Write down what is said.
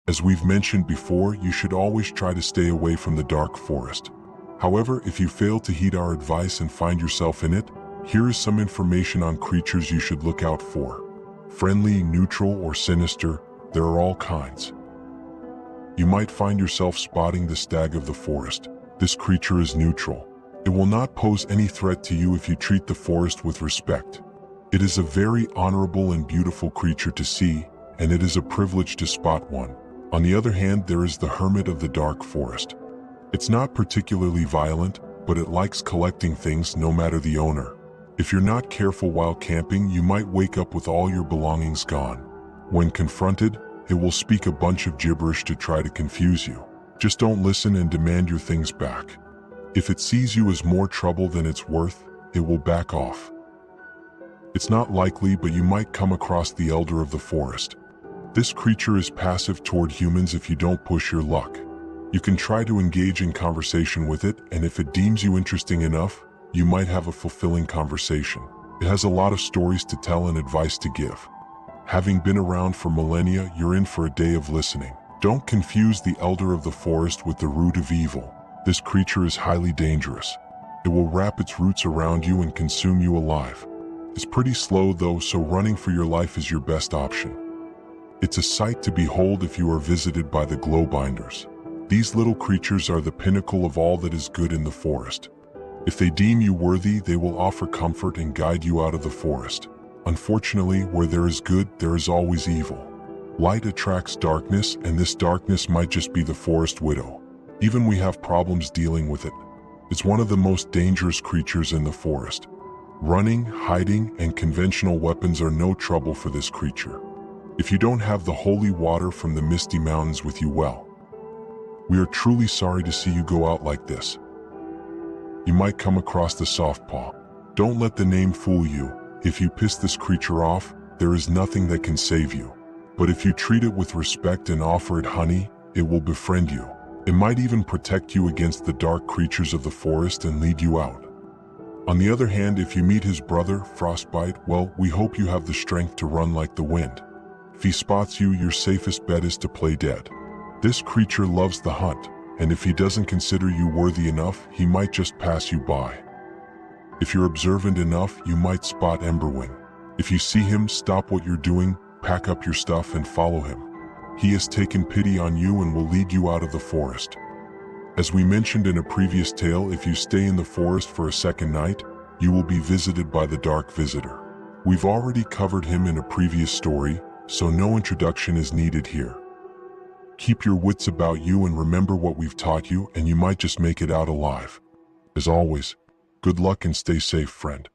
As we've mentioned before, you should always try to stay away from the dark forest. However, if you fail to heed our advice and find yourself in it, here is some information on creatures you should look out for. Friendly, neutral, or sinister, there are all kinds. You might find yourself spotting the stag of the forest. This creature is neutral. It will not pose any threat to you if you treat the forest with respect. It is a very honorable and beautiful creature to see, and it is a privilege to spot one. On the other hand, there is the hermit of the dark forest. It's not particularly violent, but it likes collecting things no matter the owner. If you're not careful while camping, you might wake up with all your belongings gone. When confronted, it will speak a bunch of gibberish to try to confuse you. Just don't listen and demand your things back. If it sees you as more trouble than it's worth, it will back off. It's not likely, but you might come across the elder of the forest. This creature is passive toward humans if you don't push your luck. You can try to engage in conversation with it, and if it deems you interesting enough, you might have a fulfilling conversation. It has a lot of stories to tell and advice to give. Having been around for millennia, you're in for a day of listening. Don't confuse the elder of the forest with the root of evil. This creature is highly dangerous. It will wrap its roots around you and consume you alive. It's pretty slow though, so running for your life is your best option. It's a sight to behold if you are visited by the glowbinders. These little creatures are the pinnacle of all that is good in the forest. If they deem you worthy, they will offer comfort and guide you out of the forest. Unfortunately, where there is good, there is always evil. Light attracts darkness, and this darkness might just be the forest widow. Even we have problems dealing with it. It's one of the most dangerous creatures in the forest. Running, hiding, and conventional weapons are no trouble for this creature. If you don't have the holy water from the misty mountains with you, well, we are truly sorry to see you go out like this. You might come across the soft paw. Don't let the name fool you. If you piss this creature off, there is nothing that can save you. But if you treat it with respect and offer it honey, it will befriend you. It might even protect you against the dark creatures of the forest and lead you out. On the other hand, if you meet his brother, Frostbite, well, we hope you have the strength to run like the wind. If he spots you, your safest bet is to play dead. This creature loves the hunt, and if he doesn't consider you worthy enough, he might just pass you by. If you're observant enough, you might spot Emberwing. If you see him, stop what you're doing, pack up your stuff and follow him. He has taken pity on you and will lead you out of the forest. As we mentioned in a previous tale, if you stay in the forest for a second night, you will be visited by the Dark Visitor. We've already covered him in a previous story, so no introduction is needed here. Keep your wits about you and remember what we've taught you, and you might just make it out alive. As always, good luck and stay safe, friend.